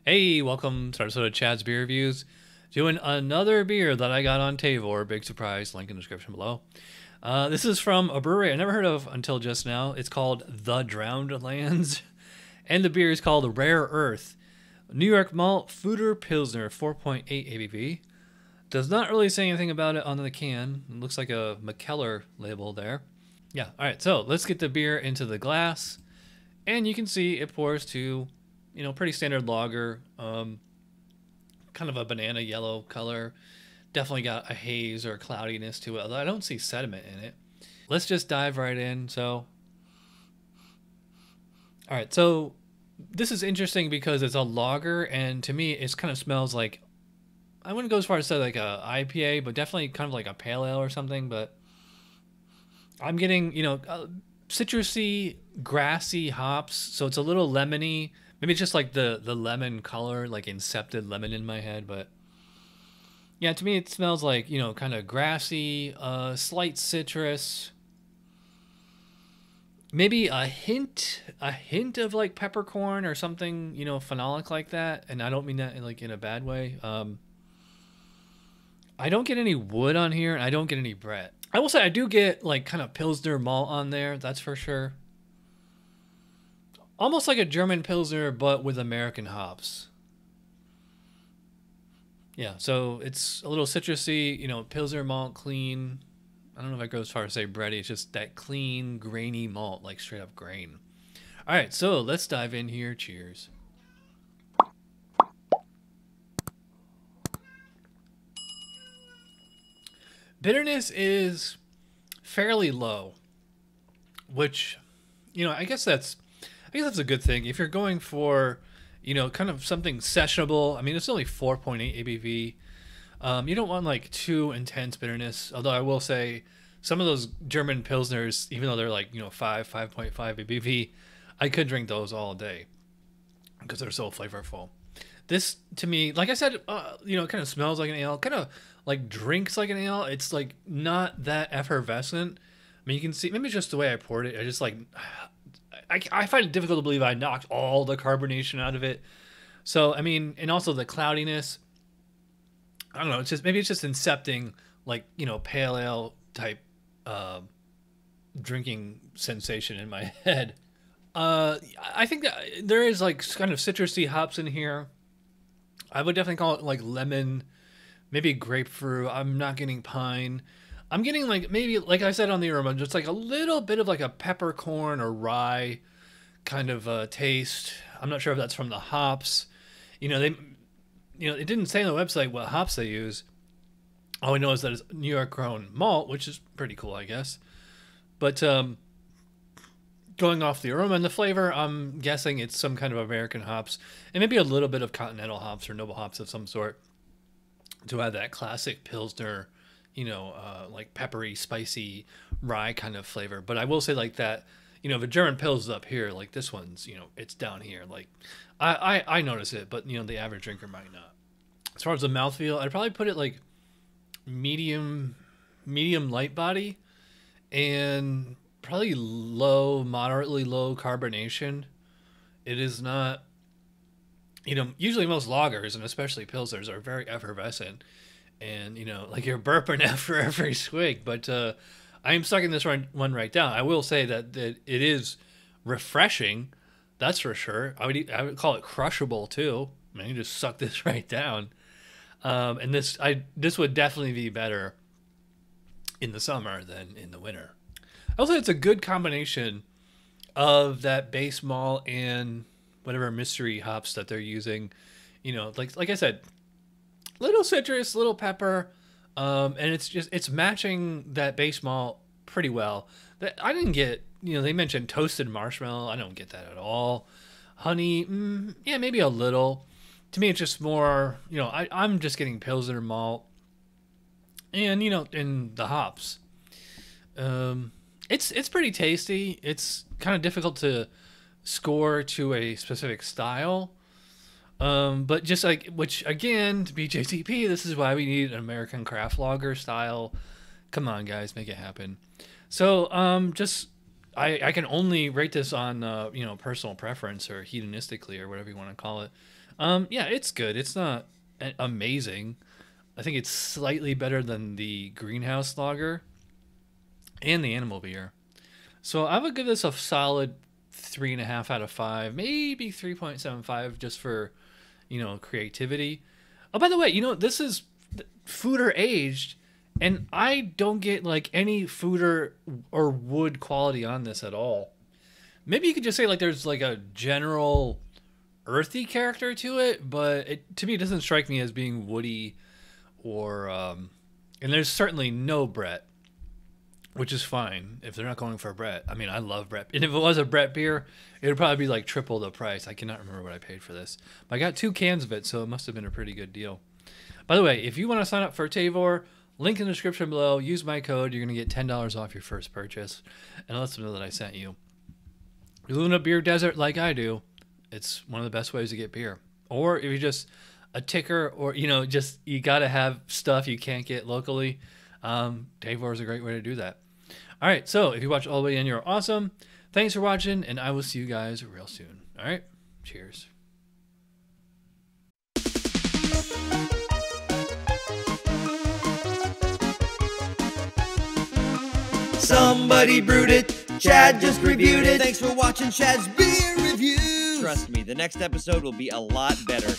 Hey, welcome to our episode of Chad's Beer Reviews. Doing another beer that I got on Tavour. Big surprise, link in the description below. This is from a brewery I never heard of until just now. It's called 𝗏𝗏𝗏𝗏, and the beer is called Rare Earth. New York Malt Foeder Pilsner, 4.8 ABV. Does not really say anything about it on the can. It looks like a McKellar label there. Yeah, alright, so let's get the beer into the glass. And you can see it pours to, pretty standard lager. Kind of a banana yellow color. Definitely got a haze or cloudiness to it, although I don't see sediment in it. Let's just dive right in. Alright, so this is interesting because it's a lager, and to me, it kind of smells like, I wouldn't go as far as to say like a IPA, but definitely kind of like a pale ale or something. But I'm getting, citrusy, grassy hops, so it's a little lemony. Maybe it's just like the lemon color, like incepted lemon in my head. But yeah, to me it smells like, kind of grassy, slight citrus. Maybe a hint of like peppercorn or something, phenolic like that. And I don't mean that in a bad way. I don't get any wood on here, and I don't get any Brett. I will say I do get like kind of Pilsner malt on there, that's for sure. Almost like a German Pilsner, but with American hops. Yeah, so it's a little citrusy, Pilsner malt, clean. I don't know if I go as far as say bready. It's just that clean, grainy malt, like straight up grain. All right, so let's dive in here. Cheers. Bitterness is fairly low, which, I guess that's a good thing. If you're going for, kind of something sessionable, I mean, it's only 4.8 ABV. You don't want like too intense bitterness. Although I will say some of those German Pilsners, even though they're like, 5.5 ABV, I could drink those all day because they're so flavorful. This, to me, like I said, it kind of smells like an ale, kind of like drinks like an ale. It's like not that effervescent. I mean, you can see, maybe it's just the way I poured it. I just like, I find it difficult to believe I knocked all the carbonation out of it. So, I mean, and also the cloudiness. I don't know. It's just, maybe it's just incepting like, pale ale type drinking sensation in my head. I think that there is like kind of citrusy hops in here. I would definitely call it like lemon, maybe grapefruit. I'm not getting pine. I'm getting like, maybe like I said on the aroma, just like a little bit of like a peppercorn or rye kind of taste. I'm not sure if that's from the hops. It didn't say on the website what hops they use. All we know is that it's New York grown malt, which is pretty cool, I guess. But going off the aroma and the flavor, I'm guessing it's some kind of American hops, and maybe a little bit of continental hops or noble hops of some sort to add that classic Pilsner, like peppery, spicy, rye kind of flavor. But I will say like that, the German Pils is up here, like this one's, it's down here. Like I notice it, but the average drinker might not. As far as the mouthfeel, I'd probably put it like medium light body, and probably moderately low carbonation. It is not, usually most lagers, and especially Pilsners, are very effervescent. And, like you're burping after every swig. But I am sucking this one right down. I will say that it is refreshing. That's for sure. I would call it crushable, too. I mean, you just suck this right down. And this would definitely be better in the summer than in the winter. Also, it's a good combination of that base malt and whatever mystery hops that they're using. Like I said, little citrus, little pepper, and it's matching that base malt pretty well. I didn't get, they mentioned toasted marshmallow. I don't get that at all. Honey, yeah, maybe a little. To me, it's just more, I'm just getting Pilsner malt and, and the hops. It's pretty tasty. It's kind of difficult to score to a specific style. But just like, which again, to be JTP, this is why we need an American craft lager style. Come on, guys, make it happen. So, I can only rate this on, personal preference or hedonistically or whatever you want to call it. Yeah, it's good. It's not amazing. I think it's slightly better than the greenhouse lager and the animal beer. So I would give this a solid 3.5 out of 5, maybe 3.75 just for, creativity. Oh, by the way, this is Foeder aged, and I don't get like any Foeder or wood quality on this at all. Maybe you could just say like there's like a general earthy character to it, but to me it doesn't strike me as being woody or and there's certainly no Brett, which is fine if they're not going for a Brett. I mean, I love Brett, and if it was a Brett beer, it would probably be like triple the price. I cannot remember what I paid for this, but I got 2 cans of it, so it must have been a pretty good deal. By the way, if you want to sign up for Tavour, link in the description below, use my code, you're going to get $10 off your first purchase, and let them know that I sent you. You live in a beer desert like I do, it's one of the best ways to get beer. Or if you're just a ticker, or just you got to have stuff you can't get locally, Tavour is a great way to do that. All right, so if you watch all the way in, you're awesome. Thanks for watching, and I will see you guys real soon. All right, cheers. Somebody brewed it, Chad just reviewed it. Thanks for watching Chad's Beer Review. Trust me, the next episode will be a lot better.